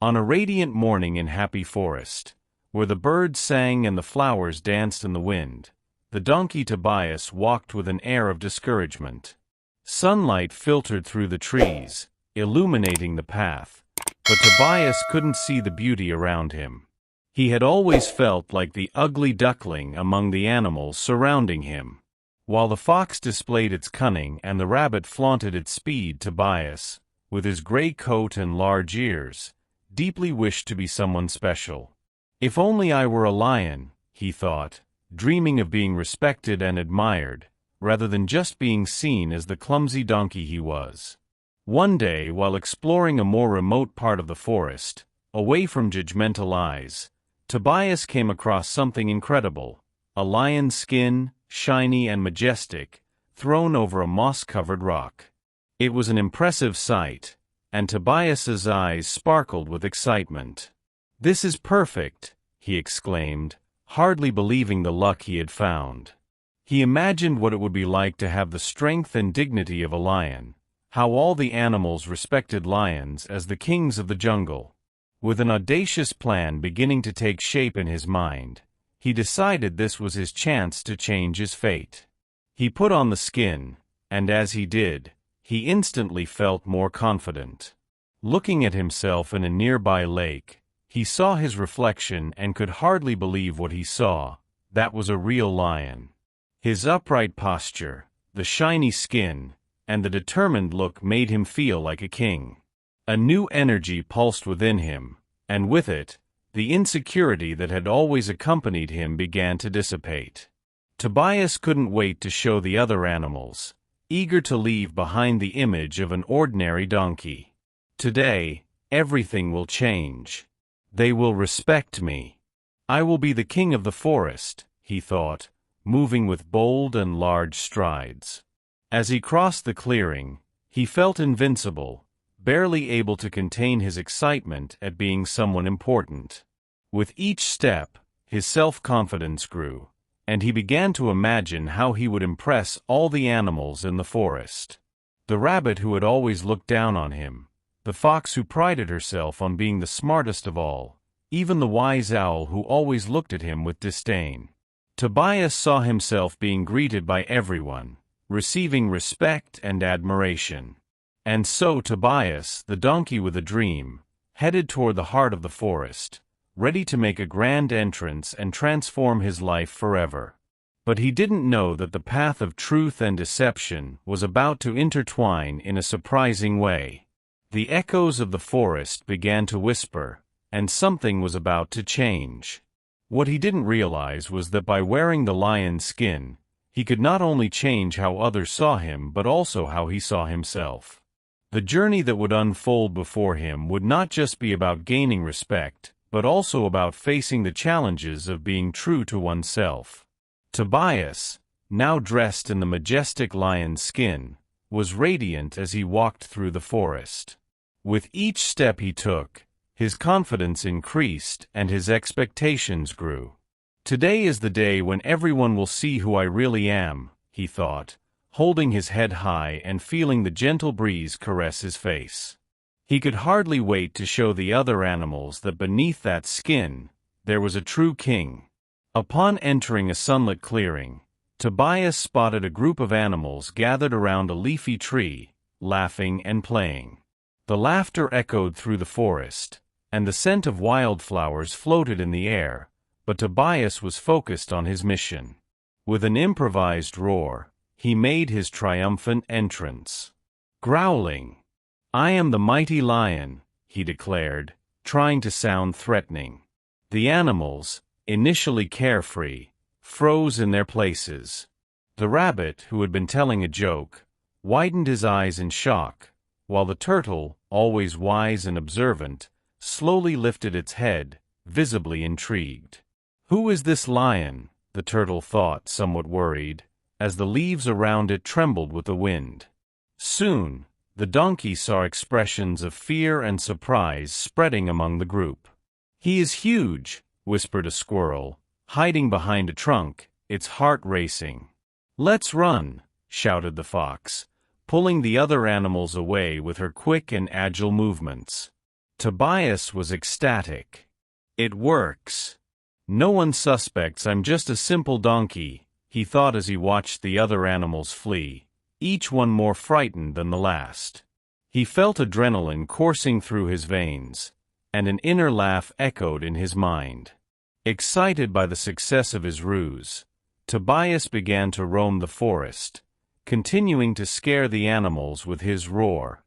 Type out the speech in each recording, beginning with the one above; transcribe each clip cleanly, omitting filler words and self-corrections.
On a radiant morning in happy forest, where the birds sang and the flowers danced in the wind, the donkey Tobias walked with an air of discouragement. Sunlight filtered through the trees, illuminating the path, but Tobias couldn't see the beauty around him. He had always felt like the ugly duckling among the animals surrounding him. While the fox displayed its cunning and the rabbit flaunted its speed, Tobias, with his gray coat and large ears, deeply wished to be someone special. If only I were a lion, he thought, dreaming of being respected and admired, rather than just being seen as the clumsy donkey he was. One day, while exploring a more remote part of the forest, away from judgmental eyes, Tobias came across something incredible: a lion's skin, shiny and majestic, thrown over a moss-covered rock. It was an impressive sight, and Tobias's eyes sparkled with excitement. "This is perfect," he exclaimed, hardly believing the luck he had found. He imagined what it would be like to have the strength and dignity of a lion, how all the animals respected lions as the kings of the jungle. With an audacious plan beginning to take shape in his mind, he decided this was his chance to change his fate. He put on the skin, and as he did, he instantly felt more confident. Looking at himself in a nearby lake, he saw his reflection and could hardly believe what he saw. That was a real lion. His upright posture, the shiny skin, and the determined look made him feel like a king. A new energy pulsed within him, and with it, the insecurity that had always accompanied him began to dissipate. Tobias couldn't wait to show the other animals, eager to leave behind the image of an ordinary donkey. "Today, everything will change. They will respect me. I will be the king of the forest," he thought, moving with bold and large strides. As he crossed the clearing, he felt invincible, barely able to contain his excitement at being someone important. With each step, his self-confidence grew, and he began to imagine how he would impress all the animals in the forest. The rabbit who had always looked down on him, the fox who prided herself on being the smartest of all, even the wise owl who always looked at him with disdain. Tobias saw himself being greeted by everyone, receiving respect and admiration. And so Tobias, the donkey with a dream, headed toward the heart of the forest, ready to make a grand entrance and transform his life forever. But he didn't know that the path of truth and deception was about to intertwine in a surprising way. The echoes of the forest began to whisper, and something was about to change. What he didn't realize was that by wearing the lion's skin, he could not only change how others saw him but also how he saw himself. The journey that would unfold before him would not just be about gaining respect, but also about facing the challenges of being true to oneself. Tobias, now dressed in the majestic lion's skin, was radiant as he walked through the forest. With each step he took, his confidence increased and his expectations grew. "Today is the day when everyone will see who I really am," he thought, holding his head high and feeling the gentle breeze caress his face. He could hardly wait to show the other animals that beneath that skin, there was a true king. Upon entering a sunlit clearing, Tobias spotted a group of animals gathered around a leafy tree, laughing and playing. The laughter echoed through the forest, and the scent of wildflowers floated in the air, but Tobias was focused on his mission. With an improvised roar, he made his triumphant entrance. Growling, "I am the mighty lion," he declared, trying to sound threatening. The animals, initially carefree, froze in their places. The rabbit, who had been telling a joke, widened his eyes in shock, while the turtle, always wise and observant, slowly lifted its head, visibly intrigued. "Who is this lion?" the turtle thought, somewhat worried, as the leaves around it trembled with the wind. Soon, the donkey saw expressions of fear and surprise spreading among the group. "He is huge," whispered a squirrel, hiding behind a trunk, its heart racing. "Let's run," shouted the fox, pulling the other animals away with her quick and agile movements. Tobias was ecstatic. It works. No one suspects I'm just a simple donkey, he thought as he watched the other animals flee, each one more frightened than the last. He felt adrenaline coursing through his veins, and an inner laugh echoed in his mind. Excited by the success of his ruse, Tobias began to roam the forest, continuing to scare the animals with his roar.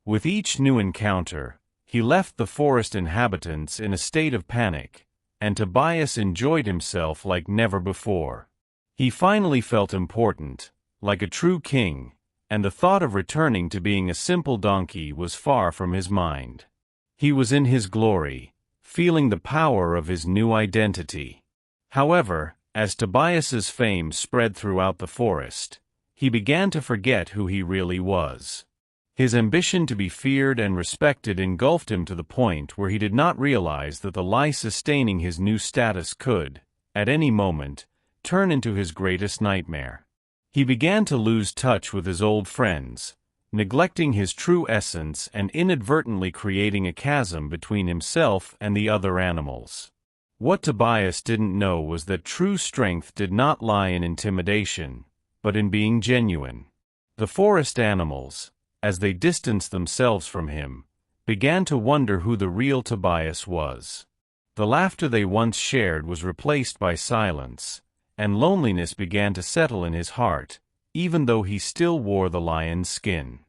With each new encounter, he left the forest inhabitants in a state of panic, and Tobias enjoyed himself like never before. He finally felt important, like a true king, and the thought of returning to being a simple donkey was far from his mind. He was in his glory, feeling the power of his new identity. However, as Tobias's fame spread throughout the forest, he began to forget who he really was. His ambition to be feared and respected engulfed him to the point where he did not realize that the lie sustaining his new status could, at any moment, turn into his greatest nightmare. He began to lose touch with his old friends, neglecting his true essence and inadvertently creating a chasm between himself and the other animals. What Tobias didn't know was that true strength did not lie in intimidation, but in being genuine. The forest animals, as they distanced themselves from him, began to wonder who the real Tobias was. The laughter they once shared was replaced by silence, and loneliness began to settle in his heart, even though he still wore the lion's skin.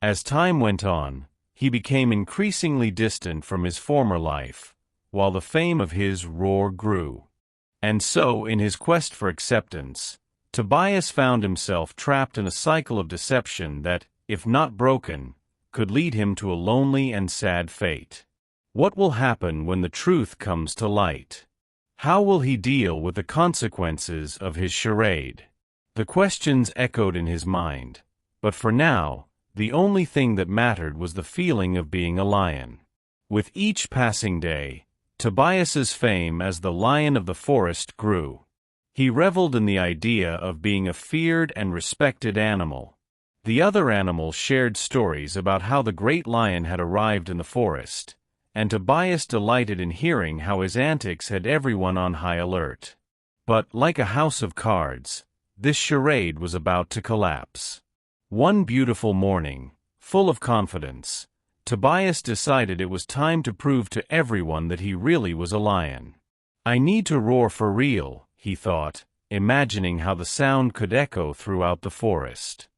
As time went on, he became increasingly distant from his former life, while the fame of his roar grew. And so, in his quest for acceptance, Tobias found himself trapped in a cycle of deception that, if not broken, could lead him to a lonely and sad fate. What will happen when the truth comes to light? How will he deal with the consequences of his charade? The questions echoed in his mind, but for now, the only thing that mattered was the feeling of being a lion. With each passing day, Tobias's fame as the lion of the forest grew. He reveled in the idea of being a feared and respected animal. The other animals shared stories about how the great lion had arrived in the forest, and Tobias delighted in hearing how his antics had everyone on high alert. But, like a house of cards, this charade was about to collapse. One beautiful morning, full of confidence, Tobias decided it was time to prove to everyone that he really was a lion. "I need to roar for real," he thought, imagining how the sound could echo throughout the forest.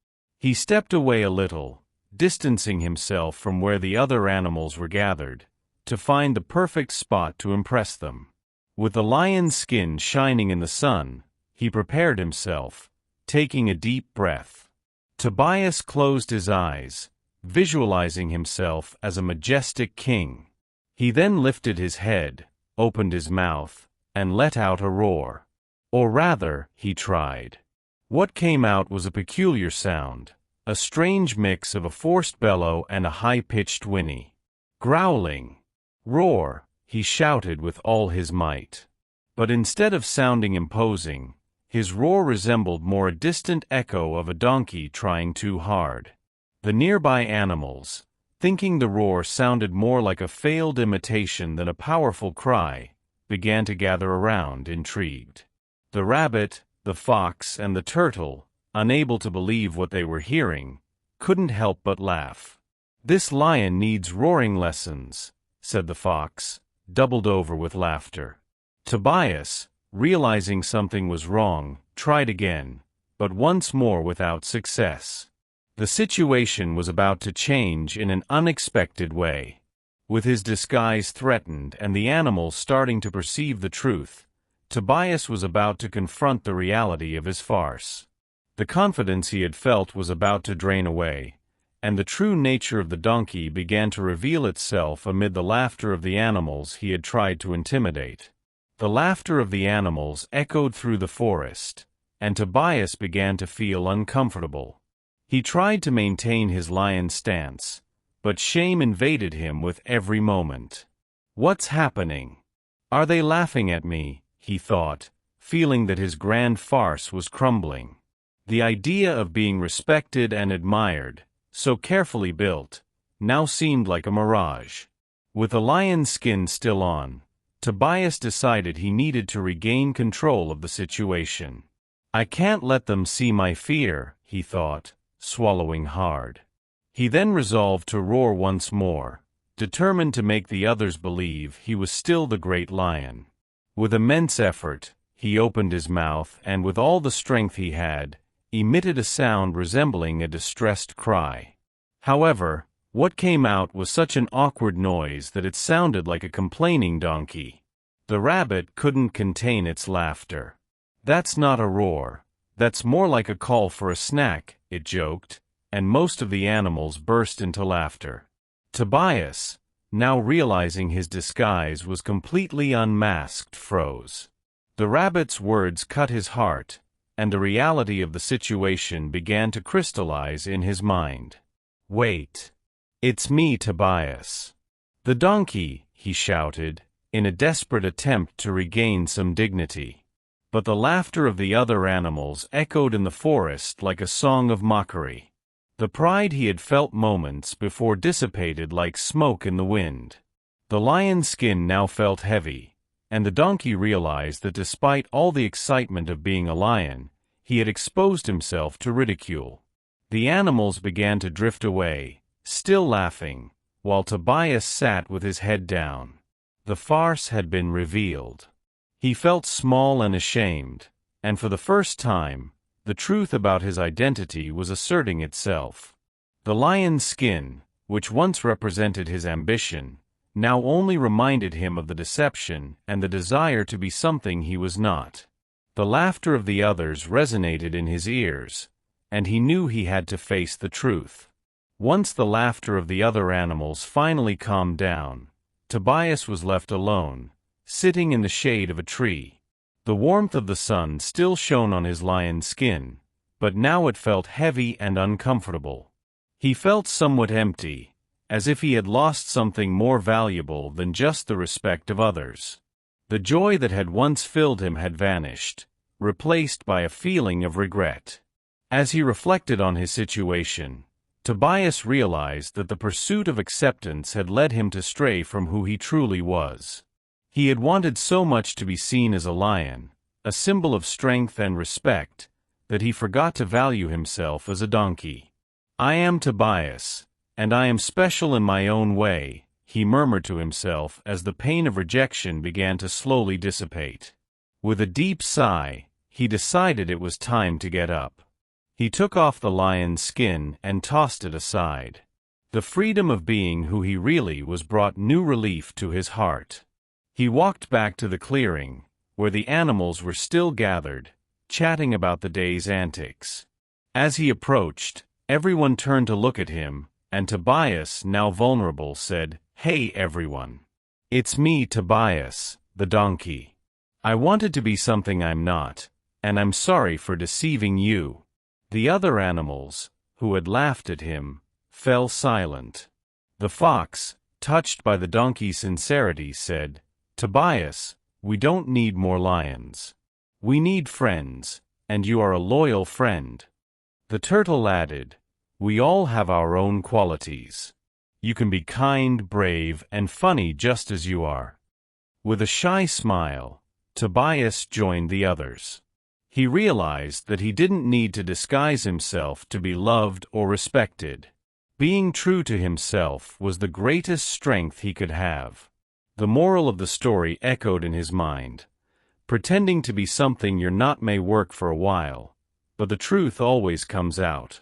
He stepped away a little, distancing himself from where the other animals were gathered, to find the perfect spot to impress them. With the lion's skin shining in the sun, he prepared himself, taking a deep breath. Tobias closed his eyes, visualizing himself as a majestic king. He then lifted his head, opened his mouth, and let out a roar. Or rather, he tried. What came out was a peculiar sound, a strange mix of a forced bellow and a high-pitched whinny. Growling. "Roar," he shouted with all his might. But instead of sounding imposing, his roar resembled more a distant echo of a donkey trying too hard. The nearby animals, thinking the roar sounded more like a failed imitation than a powerful cry, began to gather around, intrigued. The rabbit, the fox, and the turtle, unable to believe what they were hearing, couldn't help but laugh. "This lion needs roaring lessons," said the fox, doubled over with laughter. Tobias, realizing something was wrong, tried again, but once more without success. The situation was about to change in an unexpected way. With his disguise threatened and the animals starting to perceive the truth, Tobias was about to confront the reality of his farce. The confidence he had felt was about to drain away, and the true nature of the donkey began to reveal itself amid the laughter of the animals he had tried to intimidate. The laughter of the animals echoed through the forest, and Tobias began to feel uncomfortable. He tried to maintain his lion stance, but shame invaded him with every moment. "What's happening? Are they laughing at me?" he thought, feeling that his grand farce was crumbling. The idea of being respected and admired, so carefully built, now seemed like a mirage. With the lion's skin still on, Tobias decided he needed to regain control of the situation. I can't let them see my fear, he thought, swallowing hard. He then resolved to roar once more, determined to make the others believe he was still the great lion. With immense effort, he opened his mouth and, with all the strength he had, emitted a sound resembling a distressed cry. However, what came out was such an awkward noise that it sounded like a complaining donkey. The rabbit couldn't contain its laughter. "That's not a roar. That's more like a call for a snack," it joked, and most of the animals burst into laughter. Tobias, now realizing his disguise was completely unmasked, froze. The rabbit's words cut his heart, and the reality of the situation began to crystallize in his mind. "Wait. It's me, Tobias. The donkey," he shouted, in a desperate attempt to regain some dignity. But the laughter of the other animals echoed in the forest like a song of mockery. The pride he had felt moments before dissipated like smoke in the wind. The lion's skin now felt heavy, and the donkey realized that despite all the excitement of being a lion, he had exposed himself to ridicule. The animals began to drift away, still laughing, while Tobias sat with his head down. The farce had been revealed. He felt small and ashamed, and for the first time, the truth about his identity was asserting itself. The lion's skin, which once represented his ambition, now only reminded him of the deception and the desire to be something he was not. The laughter of the others resonated in his ears, and he knew he had to face the truth. Once the laughter of the other animals finally calmed down, Tobias was left alone, sitting in the shade of a tree. The warmth of the sun still shone on his lion's skin, but now it felt heavy and uncomfortable. He felt somewhat empty, as if he had lost something more valuable than just the respect of others. The joy that had once filled him had vanished, replaced by a feeling of regret. As he reflected on his situation, Tobias realized that the pursuit of acceptance had led him to stray from who he truly was. He had wanted so much to be seen as a lion, a symbol of strength and respect, that he forgot to value himself as a donkey. "I am Tobias, and I am special in my own way," he murmured to himself as the pain of rejection began to slowly dissipate. With a deep sigh, he decided it was time to get up. He took off the lion's skin and tossed it aside. The freedom of being who he really was brought new relief to his heart. He walked back to the clearing, where the animals were still gathered, chatting about the day's antics. As he approached, everyone turned to look at him, and Tobias, now vulnerable, said, "Hey everyone. It's me, Tobias, the donkey. I wanted to be something I'm not, and I'm sorry for deceiving you." The other animals, who had laughed at him, fell silent. The fox, touched by the donkey's sincerity, said, "Tobias, we don't need more lions. We need friends, and you are a loyal friend." The turtle added, "We all have our own qualities. You can be kind, brave, and funny just as you are." With a shy smile, Tobias joined the others. He realized that he didn't need to disguise himself to be loved or respected. Being true to himself was the greatest strength he could have. The moral of the story echoed in his mind. Pretending to be something you're not may work for a while, but the truth always comes out.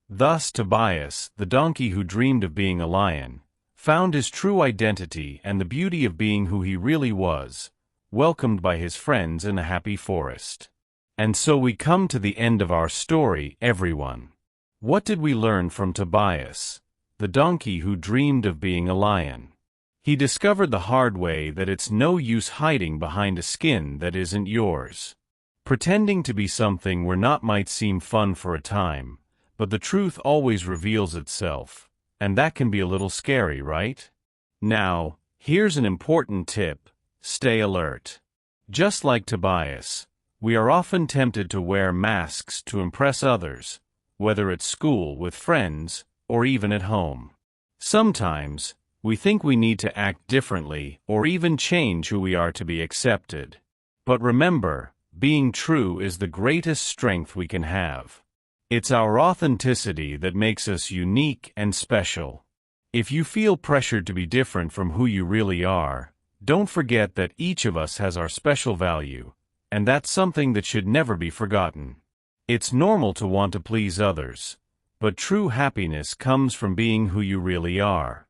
Thus Tobias, the donkey who dreamed of being a lion, found his true identity and the beauty of being who he really was, welcomed by his friends in a happy forest. And so we come to the end of our story, everyone. What did we learn from Tobias, the donkey who dreamed of being a lion? He discovered the hard way that it's no use hiding behind a skin that isn't yours. Pretending to be something we're not might seem fun for a time, but the truth always reveals itself, and that can be a little scary, right? Now, here's an important tip: stay alert. Just like Tobias, we are often tempted to wear masks to impress others, whether at school, with friends, or even at home. Sometimes, We think we need to act differently or even change who we are to be accepted. But remember, being true is the greatest strength we can have. It's our authenticity that makes us unique and special. If you feel pressured to be different from who you really are, don't forget that each of us has our special value, and that's something that should never be forgotten. It's normal to want to please others, but true happiness comes from being who you really are.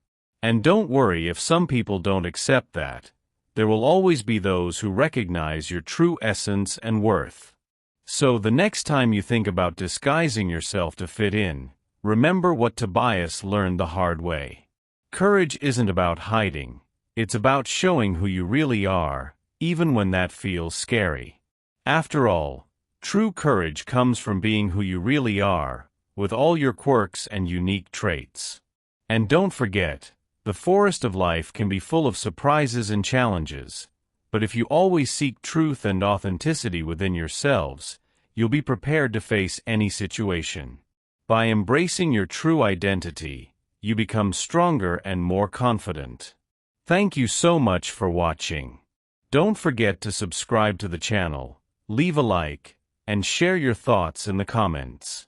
And don't worry if some people don't accept that. There will always be those who recognize your true essence and worth. So the next time you think about disguising yourself to fit in, remember what Tobias learned the hard way. Courage isn't about hiding, it's about showing who you really are, even when that feels scary. After all, true courage comes from being who you really are, with all your quirks and unique traits. And don't forget, the forest of life can be full of surprises and challenges, but if you always seek truth and authenticity within yourselves, you'll be prepared to face any situation. By embracing your true identity, you become stronger and more confident. Thank you so much for watching. Don't forget to subscribe to the channel, leave a like, and share your thoughts in the comments.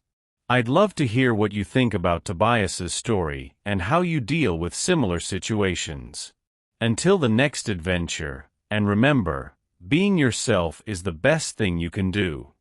I'd love to hear what you think about Tobias's story and how you deal with similar situations. Until the next adventure, and remember, being yourself is the best thing you can do.